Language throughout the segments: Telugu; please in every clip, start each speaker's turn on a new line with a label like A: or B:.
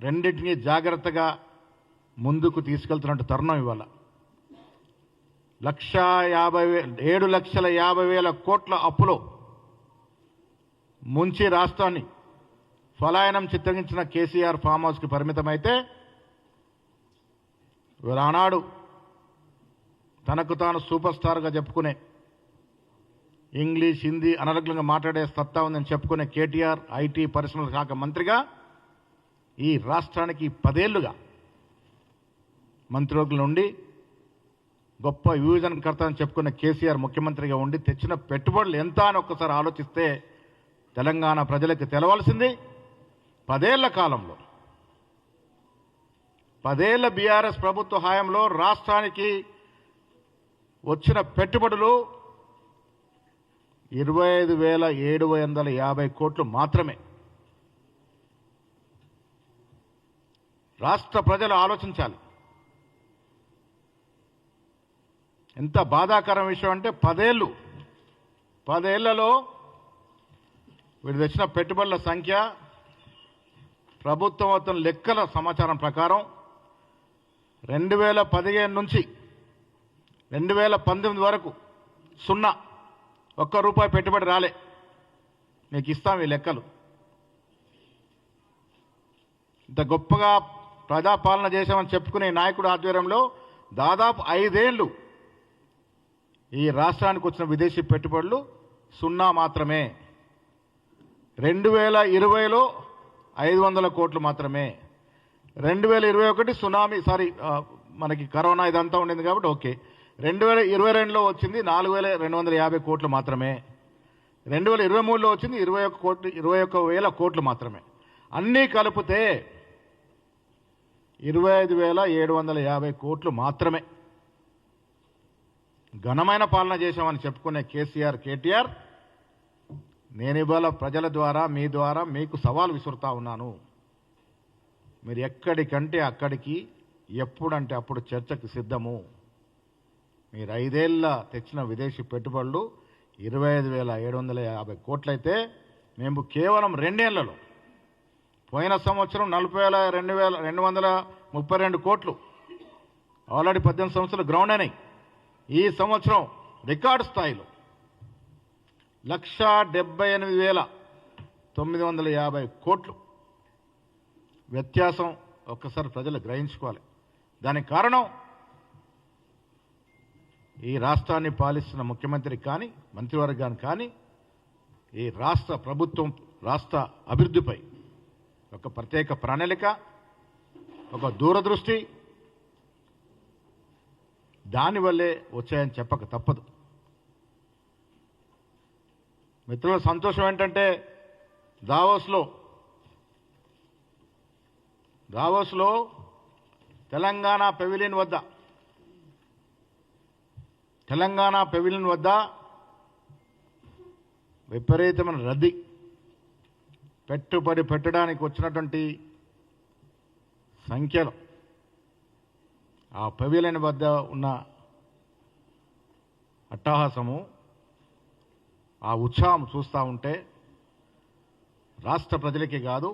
A: రెండింటినీ జాగ్రత్తగా ముందుకు తీసుకెళ్తున్నట్టు తరుణం ఇవాళ 7,50,000 కోట్ల అప్పులో ముంచి రాష్ట్రాన్ని ఫలాయనం చిత్రించిన కేసీఆర్ ఫామ్ హౌస్కి పరిమితమైతే ఆనాడు తనకు తాను సూపర్ స్టార్గా చెప్పుకునే ఇంగ్లీష్ హిందీ అనర్గళంగా మాట్లాడే సత్తా ఉందని చెప్పుకునే కేటీఆర్ ఐటీ పరిశ్రమల శాఖ మంత్రిగా ఈ రాష్ట్రానికి 10 ఏళ్లుగా మంత్రివర్గంలో ఉండి గొప్ప విభజనకర్త అని చెప్పుకున్న కేసీఆర్ ముఖ్యమంత్రిగా ఉండి తెచ్చిన పెట్టుబడులు ఎంత అని ఒక్కసారి ఆలోచిస్తే తెలంగాణ ప్రజలకు తెలవాల్సింది 10 ఏళ్ల కాలంలో 10 ఏళ్ల బీఆర్ఎస్ ప్రభుత్వ హయాంలో రాష్ట్రానికి వచ్చిన పెట్టుబడులు 25,750 కోట్లు మాత్రమే. రాష్ట్ర ప్రజలు ఆలోచించాలి. ఎంత బాధాకరం విషయం అంటే 10 ఏళ్లలో వీడు తెచ్చిన పెట్టుబడుల సంఖ్య ప్రభుత్వం మొత్తం లెక్కల సమాచారం ప్రకారం 2015 నుంచి 2019 వరకు 0 ఒక్క రూపాయి పెట్టుబడి రాలే. మీకు ఇస్తాం ఈ లెక్కలు. ఇంత గొప్పగా ప్రజాపాలన చేశామని చెప్పుకునే నాయకుడు ఆధ్వర్యంలో దాదాపు 5 ఏళ్ళు ఈ రాష్ట్రానికి వచ్చిన విదేశీ పెట్టుబడులు 0 మాత్రమే. 2020లో 500 కోట్లు మాత్రమే. 2021 సునామీ మనకి కరోనా ఇదంతా ఉండింది కాబట్టి ఓకే. 2022లో వచ్చింది 4,250 కోట్లు మాత్రమే. 2023లో వచ్చింది 21,000 కోట్లు మాత్రమే. అన్నీ కలిపితే 25,750 కోట్లు మాత్రమే. ఘనమైన పాలన చేశామని చెప్పుకునే కేసీఆర్ కేటీఆర్ నేను ఇవాళ ప్రజల ద్వారా మీ ద్వారా మీకు సవాల్ విసురుతా ఉన్నాను. మీరు ఎక్కడికంటే అక్కడికి ఎప్పుడంటే అప్పుడు చర్చకు సిద్ధము. మీరు 5 ఏళ్ళ తెచ్చిన విదేశీ పెట్టుబడులు 25,750 కోట్లయితే మేము కేవలం 2 ఏళ్లలో పోయిన సంవత్సరం 40,232 కోట్లు ఆల్రెడీ 18 సంవత్సరాలు గ్రౌండ్ అయినాయి. ఈ సంవత్సరం రికార్డు స్థాయిలో 1,78,950 కోట్లు వ్యత్యాసం ఒక్కసారి ప్రజలు గ్రహించుకోవాలి. దానికి కారణం ఈ రాష్ట్రాన్ని పాలిస్తున్న ముఖ్యమంత్రికి కానీ మంత్రివర్గానికి కానీ ఈ రాష్ట్ర ప్రభుత్వం రాష్ట్ర అభివృద్ధిపై ఒక ప్రత్యేక ప్రణాళిక, ఒక దూరదృష్టి దానివల్లే వచ్చాయని చెప్పక తప్పదు. మిత్రుల సంతోషం ఏంటంటే దావోస్లో తెలంగాణ పెవిలియన్ వద్ద విపరీతమైన రద్దీ. పెట్టుబడి పెట్టడానికి వచ్చినటువంటి సంఖ్యలో ఆ పెవిలియన్ వద్ద ఉన్న అట్టహాసము, ఆ ఉత్సాహం చూస్తూ ఉంటే రాష్ట్ర ప్రజలకి కాదు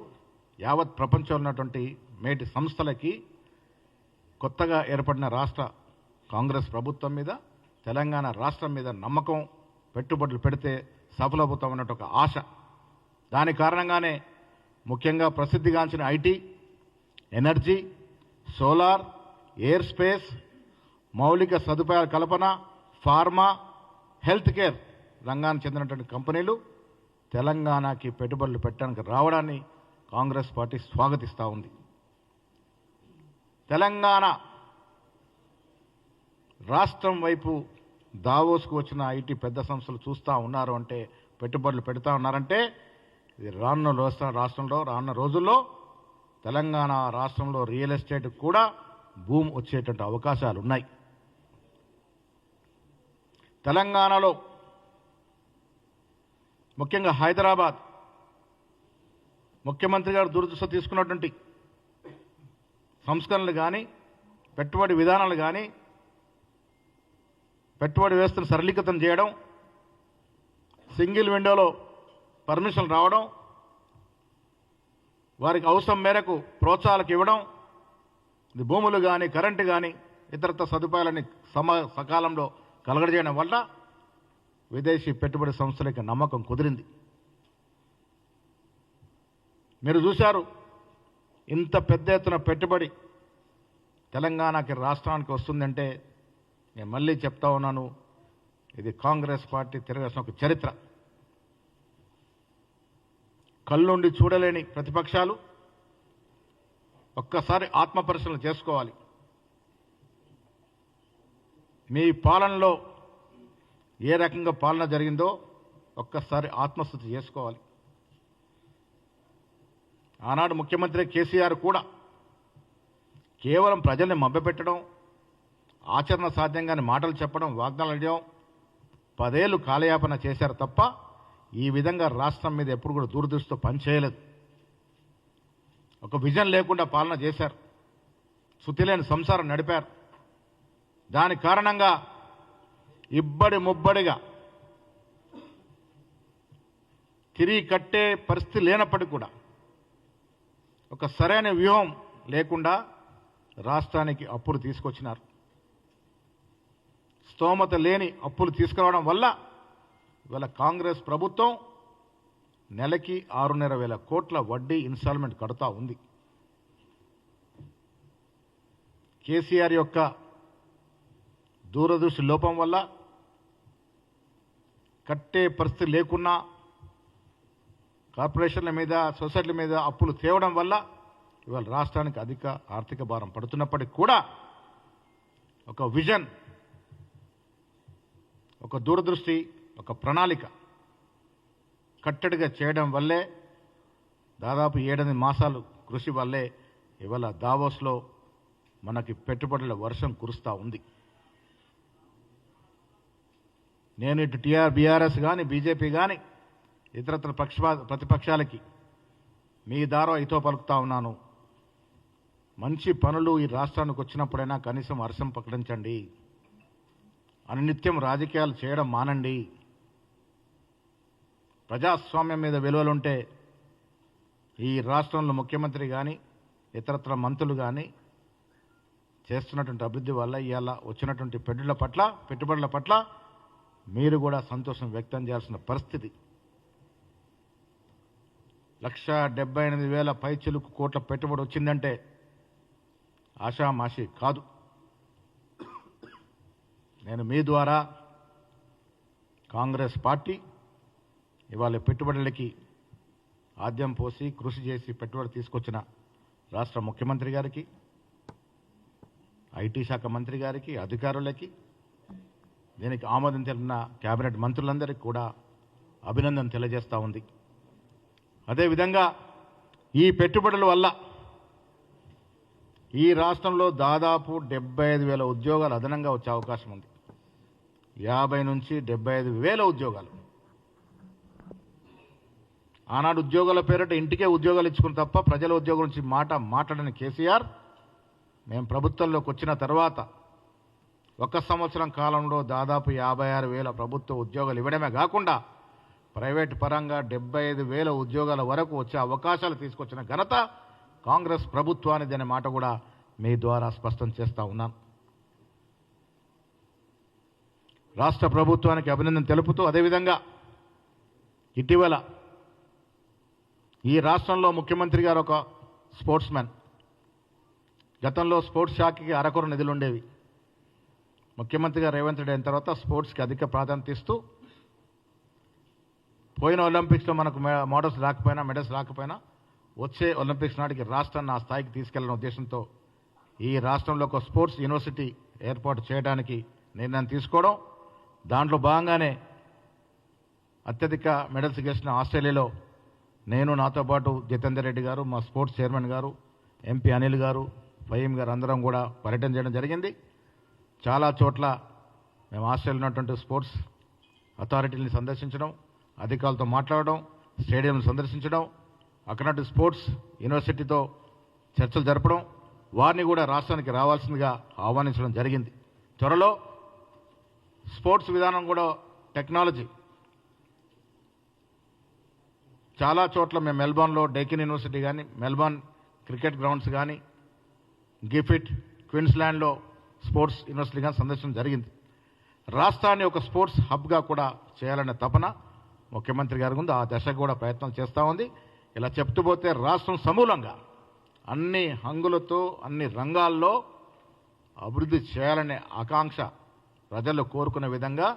A: యావత్ ప్రపంచంలో ఉన్నటువంటి మేటి సంస్థలకి కొత్తగా ఏర్పడిన రాష్ట్ర కాంగ్రెస్ ప్రభుత్వం మీద తెలంగాణ రాష్ట్రం మీద నమ్మకం, పెట్టుబడులు పెడితే సఫలమవుతామన్నట్టు ఒక ఆశ. దాని కారణంగానే ముఖ్యంగా ప్రసిద్ధిగాంచిన IT, energy, solar, air space, మౌలిక సదుపాయాల కల్పన, ఫార్మా, హెల్త్ కేర్ రంగానికి చెందినటువంటి కంపెనీలు తెలంగాణకి పెట్టుబడులు పెట్టడానికి రావడాన్ని కాంగ్రెస్ పార్టీ స్వాగతిస్తూ ఉంది. తెలంగాణ రాష్ట్రం వైపు దావోస్కు వచ్చిన ఐటీ పెద్ద సంస్థలు చూస్తూ ఉన్నారు అంటే, పెట్టుబడులు పెడతా ఉన్నారంటే ఇది రానున్న రోజుల్లో తెలంగాణ రాష్ట్రంలో రియల్ ఎస్టేట్ కూడా భూమి వచ్చేటువంటి అవకాశాలు ఉన్నాయి. తెలంగాణలో ముఖ్యంగా హైదరాబాద్ ముఖ్యమంత్రి గారు దురదృష్టి తీసుకున్నటువంటి సంస్కరణలు కానీ, పెట్టుబడి విధానాలు కానీ, పెట్టుబడి వ్యవస్థను సరళీకృతం చేయడం, సింగిల్ విండోలో పర్మిషన్ రావడం, వారికి అవసరం మేరకు ప్రోత్సాహాలకు ఇవ్వడం, ఇది భూములు కానీ కరెంటు కానీ ఇతరత్ర సదుపాయాలని సకాలంలో కలగజేయడం వల్ల విదేశీ పెట్టుబడి సంస్థలకి నమ్మకం కుదిరింది. మీరు చూశారు, ఇంత పెద్ద ఎత్తున పెట్టుబడి తెలంగాణకి రాష్ట్రానికి వస్తుందంటే నేను మళ్ళీ చెప్తా ఉన్నాను, ఇది కాంగ్రెస్ పార్టీ తిరగాల్సిన ఒక చరిత్ర. కళ్ళుండి చూడలేని ప్రతిపక్షాలు ఒక్కసారి ఆత్మపరిశీలన చేసుకోవాలి. మీ పాలనలో ఏ రకంగా పాలన జరిగిందో ఒక్కసారి ఆత్మస్థుతి చేసుకోవాలి. ఆనాడు ముఖ్యమంత్రి కేసీఆర్ కూడా కేవలం ప్రజల్ని మభ్యపెట్టడం, ఆచరణ సాధ్యంగానే మాటలు చెప్పడం, వాగ్దానాలు ఇవ్వడం, 10 ఏళ్ళు కాలయాపన చేశారు తప్ప ఈ విధంగా రాష్ట్రం మీద ఎప్పుడు కూడా దూరదృష్టితో పనిచేయలేదు. ఒక విజన్ లేకుండా పాలన చేశారు, శుతిలేని సంసారం నడిపారు. దాని కారణంగా ఇబ్బడి ముబ్బడిగా తిరిగి కట్టే పరిస్థితి లేనప్పటికీ కూడా ఒక సరైన వ్యూహం లేకుండా రాష్ట్రానికి అప్పులు తీసుకొచ్చినారు. స్తోమత లేని అప్పులు తీసుకురావడం వల్ల ఇవాళ కాంగ్రెస్ ప్రభుత్వం నెలకి 6,500 కోట్ల వడ్డీ ఇన్స్టాల్మెంట్ కడుతూ ఉంది. కేసీఆర్ యొక్క దూరదృష్టి లోపం వల్ల కట్టే పరిస్థితి లేకున్నా కార్పొరేషన్ల మీద, సొసైటీల మీద అప్పులు తేవడం వల్ల ఇవాళ రాష్ట్రానికి అధిక ఆర్థిక భారం పడుతున్నప్పటికీ కూడా ఒక విజన్, ఒక దూరదృష్టి, ఒక ప్రణాళిక కట్టడిగా చేయడం వల్లే దాదాపు 7 మాసాలు కృషి వల్లే ఇవాళ దావోస్లో మనకి పెట్టుబడుల వర్షం కురుస్తూ ఉంది. నేను ఇటు బీఆర్ఎస్ కానీ బీజేపీ కానీ ఇతరత్ర ప్రతిపక్షాలకి మీ ద్వారా ఇతో పలుకుతా ఉన్నాను, మంచి పనులు ఈ రాష్ట్రానికి వచ్చినప్పుడైనా కనీసం వర్షం ప్రకటించండి, అనునిత్యం రాజకీయాలు చేయడం మానండి. ప్రజాస్వామ్యం మీద విలువలుంటే ఈ రాష్ట్రంలో ముఖ్యమంత్రి కానీ ఇతరత్ర మంత్రులు కానీ చేస్తున్నటువంటి అభివృద్ధి వల్ల ఇవాళ వచ్చినటువంటి పెట్టుబడుల పట్ల మీరు కూడా సంతోషం వ్యక్తం చేయాల్సిన పరిస్థితి. 1,78,000 పైచిలుకు కోట్ల పెట్టుబడి వచ్చిందంటే ఆషామాషి కాదు. నేను మీ ద్వారా కాంగ్రెస్ పార్టీ ఇవాళ పెట్టుబడులకి ఆద్యం పోసి కృషి చేసి పెట్టుబడి తీసుకొచ్చిన రాష్ట్ర ముఖ్యమంత్రి గారికి, ఐటీ శాఖ మంత్రి గారికి, అధికారులకి, దీనికి ఆమోదం తెలిపిన కేబినెట్ మంత్రులందరికీ కూడా అభినందన తెలియజేస్తూ ఉంది. అదేవిధంగా ఈ పెట్టుబడుల వల్ల ఈ రాష్ట్రంలో దాదాపు 75,000 ఉద్యోగాలు అదనంగా వచ్చే అవకాశం ఉంది. 50 నుంచి 75,000 ఉద్యోగాలు. ఆనాడు ఉద్యోగాల పేరిట ఇంటికే ఉద్యోగాలు ఇచ్చుకుని తప్ప ప్రజల ఉద్యోగం నుంచి మాట్లాడని కేసీఆర్ మేము ప్రభుత్వంలోకి వచ్చిన తర్వాత 1 సంవత్సరం కాలంలో దాదాపు 56,000 ప్రభుత్వ ఉద్యోగాలు ఇవ్వడమే కాకుండా ప్రైవేటు పరంగా 75,000 ఉద్యోగాల వరకు వచ్చే అవకాశాలు తీసుకొచ్చిన ఘనత కాంగ్రెస్ ప్రభుత్వానిది అనే మాట కూడా మీ ద్వారా స్పష్టం చేస్తూ ఉన్నాను. రాష్ట్ర ప్రభుత్వానికి అభినందన తెలుపుతూ అదేవిధంగా ఇటీవల ఈ రాష్ట్రంలో ముఖ్యమంత్రి గారు ఒక స్పోర్ట్స్ మ్యాన్. గతంలో స్పోర్ట్స్ శాఖకి అరకొర నిధులు ఉండేవి. ముఖ్యమంత్రిగా రేవంత్ రెడ్డి అయిన తర్వాత స్పోర్ట్స్కి అధిక ప్రాధాన్యత ఇస్తూ పోయిన ఒలింపిక్స్లో మనకు మెడల్స్ రాకపోయినా వచ్చే ఒలింపిక్స్ నాటికి రాష్ట్రాన్ని ఆ స్థాయికి తీసుకెళ్లిన ఉద్దేశంతో ఈ రాష్ట్రంలో ఒక స్పోర్ట్స్ యూనివర్సిటీ ఏర్పాటు చేయడానికి నిర్ణయం తీసుకోవడం, దాంట్లో భాగంగానే అత్యధిక మెడల్స్ గెలిచిన ఆస్ట్రేలియాలో నేను, నాతో పాటు జితేందర్ రెడ్డి గారు, మా స్పోర్ట్స్ చైర్మన్ గారు, ఎంపీ అనిల్ గారు, ఫహీం గారు అందరం కూడా పర్యటన చేయడం జరిగింది. చాలా చోట్ల మేము ఆస్ట్రేలియాలో ఉన్నటువంటి స్పోర్ట్స్ అథారిటీని సందర్శించడం, అధికారులతో మాట్లాడడం, స్టేడియంను సందర్శించడం, అక్కడ స్పోర్ట్స్ యూనివర్సిటీతో చర్చలు జరపడం, వారిని కూడా రాష్ట్రానికి రావాల్సిందిగా ఆహ్వానించడం జరిగింది. త్వరలో స్పోర్ట్స్ విధానం కూడా టెక్నాలజీ చాలా చోట్ల మేము మెల్బోర్న్లో డెకిన్ యూనివర్సిటీ కానీ, మెల్బోర్న్ క్రికెట్ గ్రౌండ్స్ కానీ, గిఫిట్ క్వీన్స్లాండ్లో స్పోర్ట్స్ యూనివర్సిటీ కానీ సందర్శించడం జరిగింది. రాష్ట్రాన్ని ఒక స్పోర్ట్స్ హబ్గా కూడా చేయాలనే తపన ముఖ్యమంత్రి గారి ఉంది. ఆ దశకు కూడా ప్రయత్నం చేస్తూ ఉంది. ఇలా చెప్తూ పోతే రాష్ట్రం సమూలంగా అన్ని హంగులతో అన్ని రంగాల్లో అభివృద్ధి చేయాలనే ఆకాంక్ష ప్రజలు కోరుకునే విధంగా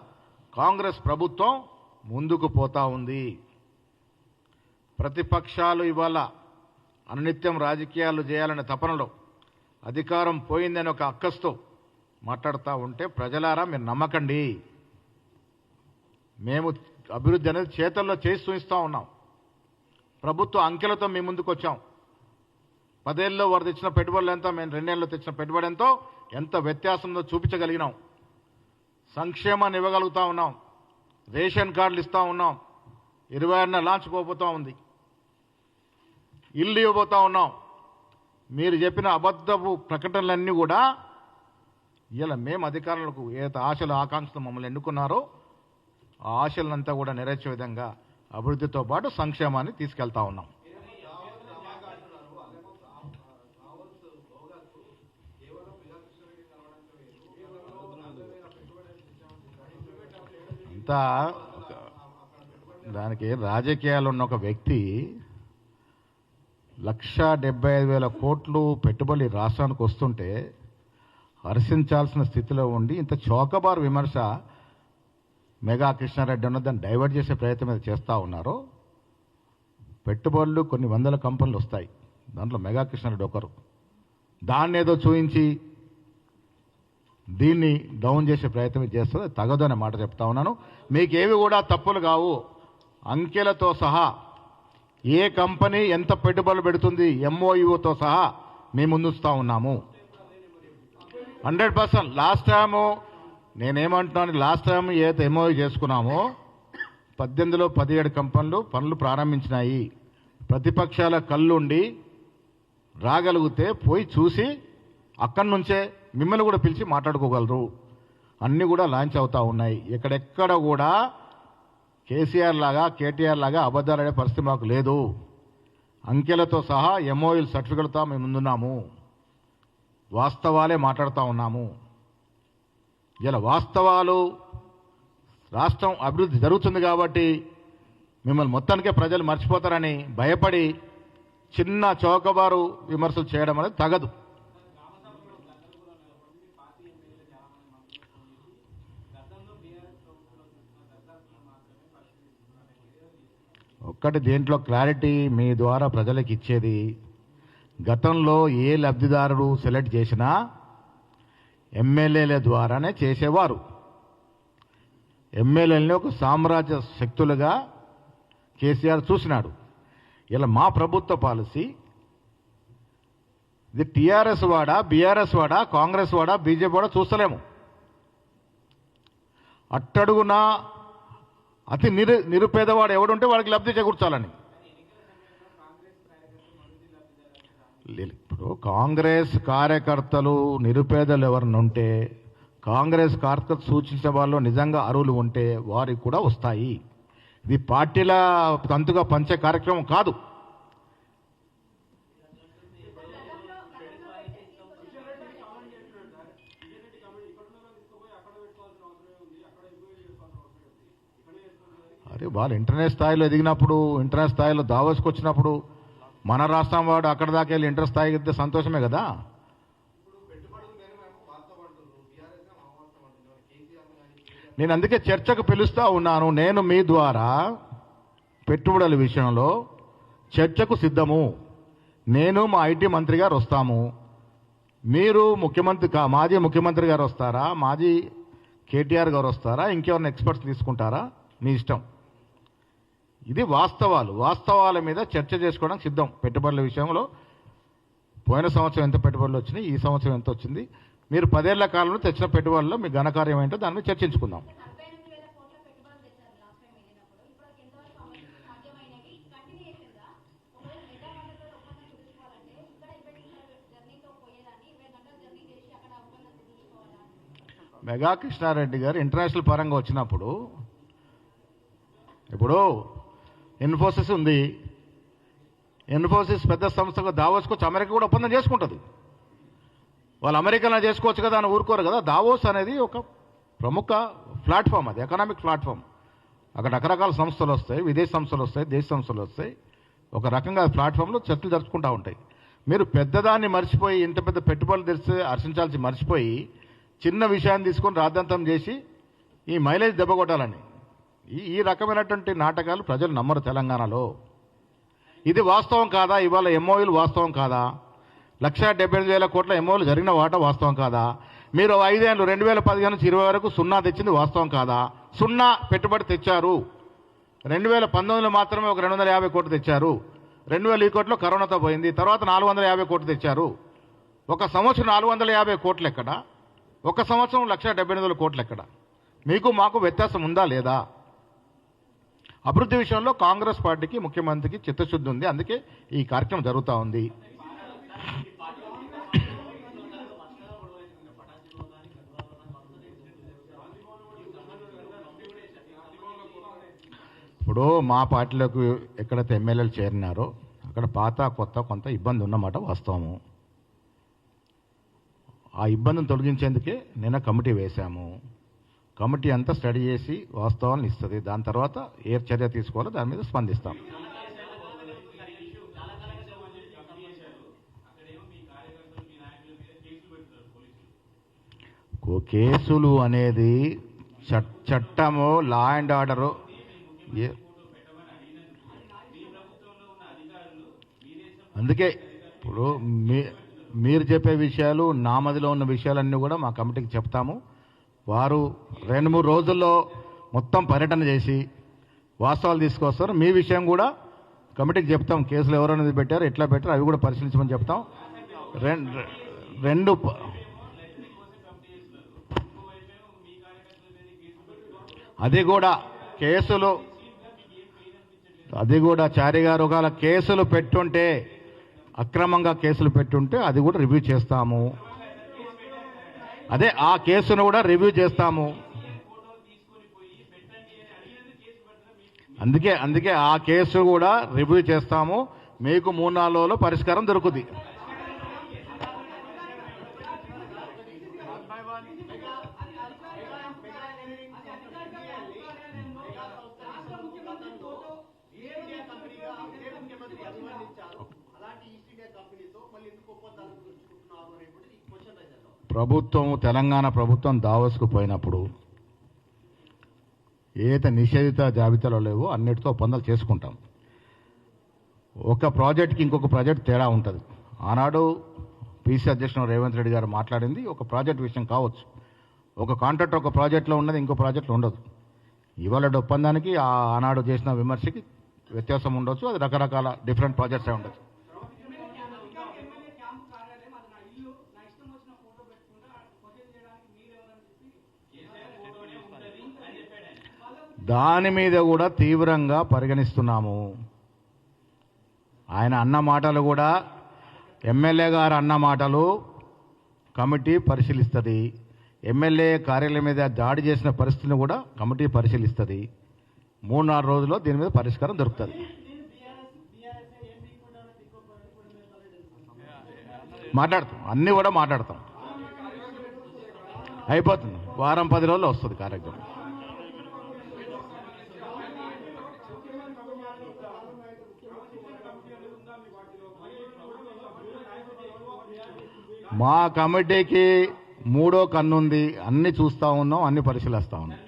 A: కాంగ్రెస్ ప్రభుత్వం ముందుకు పోతా ఉంది. ప్రతిపక్షాలు ఇవాళ అనునిత్యం రాజకీయాలు చేయాలనే తపనలో అధికారం పోయిందని ఒక అక్కస్తో మాట్లాడుతూ ఉంటే ప్రజలారా మీరు నమ్మకండి. మేము అభివృద్ధి అనేది చేతల్లో చేసి చూపిస్తూ ఉన్నాం. ప్రభుత్వ అంకెలతో మీ ముందుకు వచ్చాం. 10 ఏళ్ళలో వారు తెచ్చిన పెట్టుబడులు ఎంత, మేము 2 ఏళ్ళలో తెచ్చిన పెట్టుబడి ఎంతో, ఎంత వ్యత్యాసంలో చూపించగలిగినాం. సంక్షేమాన్ని ఇవ్వగలుగుతూ ఉన్నాం. రేషన్ కార్డులు ఇస్తూ ఉన్నాం. 26న లాంచ్ పోతా ఉంది. ఇల్లు ఇవ్వబోతా ఉన్నాం. మీరు చెప్పిన అబద్ధపు ప్రకటనలన్నీ కూడా ఇలా మేము అధికారులకు ఏదైతే ఆశలు ఆకాంక్షలు మమ్మల్ని ఎన్నుకున్నారో ఆ ఆశలనంతా కూడా నెరవేర్చే విధంగా అభివృద్ధితో పాటు సంక్షేమాన్ని తీసుకెళ్తా ఉన్నాం. అంతా దానికి రాజకీయాలు ఉన్న ఒక వ్యక్తి 1,75,000 కోట్లు పెట్టుబడి రాష్ట్రానికి వస్తుంటే హర్షించాల్సిన స్థితిలో ఉండి ఇంత చౌకబారు విమర్శ మెగా కృష్ణారెడ్డి ఉన్న దాన్ని డైవర్ట్ చేసే ప్రయత్నం మీద చేస్తూ ఉన్నారు. పెట్టుబడులు కొన్ని వందల కంపెనీలు వస్తాయి, దాంట్లో మెగా కృష్ణారెడ్డి ఒకరు. దాన్ని ఏదో చూపించి దీన్ని డౌన్ చేసే ప్రయత్నం చేస్తుంది. తగదు అనే మాట చెప్తా ఉన్నాను. మీకేవి కూడా తప్పులు కావు. అంకెలతో సహా ఏ కంపెనీ ఎంత పెట్టుబడులు పెడుతుంది ఎంఓయూతో సహా మేము ముందుస్తూ ఉన్నాము. 100%. లాస్ట్ టైము నేనేమంటున్నాను, లాస్ట్ టైం ఏదైతే ఎంఓయూ చేసుకున్నామో 18లో 17 కంపెనీలు పనులు ప్రారంభించినాయి. ప్రతిపక్షాల కళ్ళుండి రాగలిగితే పోయి చూసి అక్కడి నుంచే మిమ్మల్ని కూడా పిలిచి మాట్లాడుకోగలరు. అన్నీ కూడా లాంచ్ అవుతూ ఉన్నాయి. ఎక్కడెక్కడ కూడా కేసీఆర్ లాగా కేటీఆర్ లాగా అబద్ధాలనే పరిస్థితి మాకు లేదు. అంకెలతో సహా ఎంఓయూలు సర్టిఫికెట్తో మేము ముందున్నాము. వాస్తవాలే మాట్లాడుతూ ఉన్నాము. ఇలా వాస్తవాలు రాష్ట్రం అభివృద్ధి జరుగుతుంది కాబట్టి మిమ్మల్ని మొత్తానికే ప్రజలు మర్చిపోతారని భయపడి చిన్న చౌకబారు విమర్శలు చేయడం అనేది తగదు. ఒక్కటి దీంట్లో క్లారిటీ మీ ద్వారా ప్రజలకు ఇచ్చేది, గతంలో ఏ లబ్ధిదారుడు సెలెక్ట్ చేసినా ఎమ్మెల్యేల ద్వారానే చేసేవారు. ఎమ్మెల్యేలని ఒక సామ్రాజ్య శక్తులుగా కేసీఆర్ చూసినాడు. ఇలా మా ప్రభుత్వ పాలసీ ఇది టీఆర్ఎస్ వాడా, బీఆర్ఎస్ వాడా, కాంగ్రెస్ వాడా, బీజేపీ వాడా చూస్తలేము. అట్టడుగున అతి నిరుపేదవాడు ఎవడుంటే వాడికి లబ్ధి చేకూర్చాలని. ఇప్పుడు కాంగ్రెస్ కార్యకర్తలు నిరుపేదలు ఎవరిని ఉంటే, కాంగ్రెస్ కార్యకర్తలు సూచించిన వాళ్ళు నిజంగా అర్హులు ఉంటే వారికి కూడా వస్తాయి. ఇది పార్టీల తంతుగా పంచే కార్యక్రమం కాదు. అరే వాళ్ళు ఇంటర్నేషనల్ స్థాయిలో ఎదిగినప్పుడు, ఇంటర్నేషనల్ స్థాయిలో దావోస్కి వచ్చినప్పుడు మన రాష్ట్రం వాడు అక్కడ దాకా వెళ్ళి ఇంటర్ స్థాయికి వెళ్తే సంతోషమే కదా. నేను అందుకే చర్చకు పిలుస్తూ ఉన్నాను. నేను మీ ద్వారా పెట్టుబడుల విషయంలో చర్చకు సిద్ధము. నేను మా ఐటీ మంత్రి గారు వస్తాము. మీరు మాజీ ముఖ్యమంత్రి గారు వస్తారా, మాజీ కేటీఆర్ గారు వస్తారా, ఇంకెవరిని ఎక్స్పర్ట్స్ తీసుకుంటారా, మీ ఇష్టం. ఇది వాస్తవాల మీద చర్చ చేసుకోవడానికి సిద్ధం. పెట్టుబడుల విషయంలో పోయిన సంవత్సరం ఎంత పెట్టుబడులు వచ్చినాయి, ఈ సంవత్సరం ఎంత వచ్చింది, మీరు 10 ఏళ్ల కాలంలో తెచ్చిన పెట్టుబడుల్లో మీ ఘనకార్యం ఏంటో దాని మీద చర్చించుకుందాం. మెగా కృష్ణారెడ్డి గారు ఇంటర్నేషనల్ పరంగా వచ్చినప్పుడు ఇప్పుడు ఇన్ఫోసిస్ ఉంది. ఇన్ఫోసిస్ పెద్ద సంస్థకు దావోస్కొచ్చి అమెరికా కూడా ఒప్పందం చేసుకుంటుంది. వాళ్ళు అమెరికాలో చేసుకోవచ్చు కదా అని ఊరుకోరు కదా. దావోస్ అనేది ఒక ప్రముఖ ప్లాట్ఫామ్, అది ఎకనామిక్ ప్లాట్ఫామ్. అక్కడ రకరకాల సంస్థలు వస్తాయి, విదేశీ సంస్థలు వస్తాయి, దేశ సంస్థలు వస్తాయి. ఒక రకంగా ప్లాట్ఫామ్లో చర్చలు జరుపుకుంటూ ఉంటాయి. మీరు పెద్దదాన్ని మర్చిపోయి, ఇంత పెద్ద పెట్టుబడులు తెరిస్తే హర్షించాల్సి మర్చిపోయి చిన్న విషయాన్ని తీసుకొని రాద్ధాంతం చేసి ఈ మైలేజ్ దెబ్బ కొట్టాలని ఈ రకమైనటువంటి నాటకాలు ప్రజలు నమ్మరు తెలంగాణలో. ఇది వాస్తవం కాదా? ఇవాళ ఎంఓయూలు వాస్తవం కాదా? 1,78,000 కోట్ల ఎంఓయూలు జరిగిన వాటా వాస్తవం కాదా? మీరు 5 ఏళ్ళు 2015 నుంచి 20 వరకు సున్నా తెచ్చింది వాస్తవం కాదా? సున్నా పెట్టుబడి తెచ్చారు. 2019లో మాత్రమే ఒక 250 కోట్లు తెచ్చారు. 2000 కోట్లు కరోనాతో పోయింది. తర్వాత 450 కోట్లు తెచ్చారు. ఒక సంవత్సరం 450 కోట్లు ఎక్కడ? ఒక సంవత్సరం 1,78,000 కోట్లు ఎక్కడ? మీకు మాకు వ్యత్యాసం ఉందా లేదా? అభివృద్ధి విషయంలో కాంగ్రెస్ పార్టీకి, ముఖ్యమంత్రికి చిత్తశుద్ధి ఉంది. అందుకే ఈ కార్యక్రమం జరుగుతూ ఉంది. ఇప్పుడు మా పార్టీలోకి ఎక్కడైతే ఎమ్మెల్యేలు చేరినారో అక్కడ పాత కొత్త కొంత ఇబ్బంది ఉన్నమాట వాస్తవము. ఆ ఇబ్బందిని తొలగించేందుకే నిన్న కమిటీ వేశాము. కమిటీ అంతా స్టడీ చేసి వాస్తవాలను ఇస్తుంది. దాని తర్వాత ఏ చర్య తీసుకోవాలో దాని మీద స్పందిస్తాం. కేసులు అనేది చట్టము, లా అండ్ ఆర్డరు. అందుకే ఇప్పుడు మీరు చెప్పే విషయాలు, నా మదిలో ఉన్న విషయాలన్నీ కూడా మా కమిటీకి చెప్తాము. వారు 2-3 రోజుల్లో మొత్తం పర్యటన చేసి వాస్తవాలు తీసుకొస్తారు. మీ విషయం కూడా కమిటీకి చెప్తాం. కేసులు ఎవరనేది పెట్టారు, ఎట్లా పెట్టారు, అవి కూడా పరిశీలించమని చెప్తాం. అది కూడా కేసులు, అది కూడా చారి గారు ఒకవేళ కేసులు పెట్టుంటే, అక్రమంగా కేసులు పెట్టుంటే అది కూడా రివ్యూ చేస్తాము. అదే ఆ కేసును కూడా రివ్యూ చేస్తాము. అందుకే ఆ కేసు కూడా రివ్యూ చేస్తాము. మీకు 3-4 రోజుల్లో పరిష్కారం దొరుకుతుంది. ప్రభుత్వం, తెలంగాణ ప్రభుత్వం దావోస్కు పోయినప్పుడు ఏదైతే నిషేధిత జాబితాలో లేవో అన్నిటితో ఒప్పందాలు చేసుకుంటాం. ఒక ప్రాజెక్ట్కి ఇంకొక ప్రాజెక్ట్ తేడా ఉంటుంది. ఆనాడు పీసీ అధ్యక్షుడు రేవంత్ రెడ్డి గారు మాట్లాడింది ఒక ప్రాజెక్ట్ విషయం కావచ్చు. ఒక కాంట్రాక్ట్ ఒక ప్రాజెక్టులో ఉన్నది, ఇంకో ప్రాజెక్టులో ఉండదు. ఇవాళ ఒప్పందానికి ఆనాడు చేసిన విమర్శకి వ్యత్యాసం ఉండొచ్చు. అది రకరకాల డిఫరెంట్ ప్రాజెక్ట్స్ అయి ఉండొచ్చు. దాని మీద కూడా తీవ్రంగా పరిగణిస్తున్నాము. ఆయన అన్న మాటలు కూడా, ఎమ్మెల్యే గారు అన్న మాటలు కమిటీ పరిశీలిస్తుంది. ఎమ్మెల్యే కార్యాలయం మీద దాడి చేసిన పరిస్థితిని కూడా కమిటీ పరిశీలిస్తుంది. 3-4 రోజుల్లో దీని మీద పరిష్కారం దొరుకుతుంది. మాట్లాడతాం, అన్నీ కూడా మాట్లాడతాం. అయిపోతుంది, 1-10 రోజుల్లో వస్తుంది కార్యక్రమం. మా కమిటీకి 3వ కన్నుంది. అన్ని చూస్తూ ఉన్నాం, అన్ని పరిశీలిస్తూ ఉన్నాం.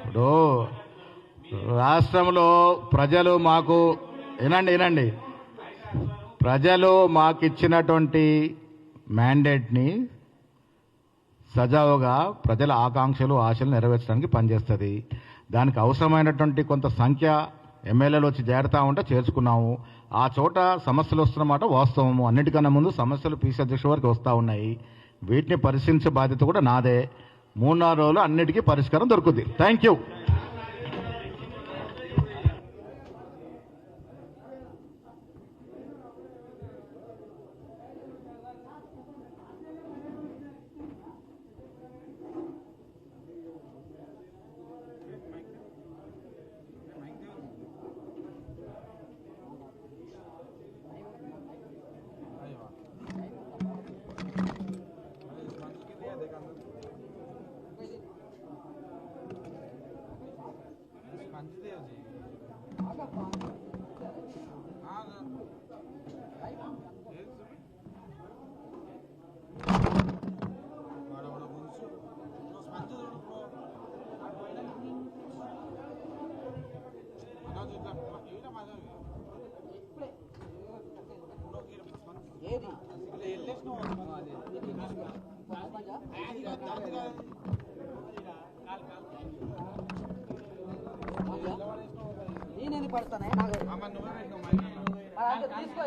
A: ఇప్పుడు రాష్ట్రంలో ప్రజలు మాకు వినండి, ప్రజలు మాకు ఇచ్చినటువంటి మ్యాండేట్ని సజావుగా ప్రజల ఆకాంక్షలు, ఆశలు నెరవేర్చడానికి పనిచేస్తుంది. దానికి అవసరమైనటువంటి కొంత సంఖ్య ఎమ్మెల్యేలు వచ్చి చేరుతూ ఉంటే చేర్చుకున్నాము. ఆ చోట సమస్యలు వస్తున్నమాట వాస్తవము. అన్నిటికన్నా ముందు సమస్యలు పీసీ అధ్యక్షుడి వరకు వస్తూ ఉన్నాయి. వీటిని పరిశీలించే బాధ్యత కూడా నాదే. 3-4 రోజులు అన్నిటికీ పరిష్కారం దొరుకుతుంది. Thank you.
B: నేనేది పడతానే నాకు తీసుకో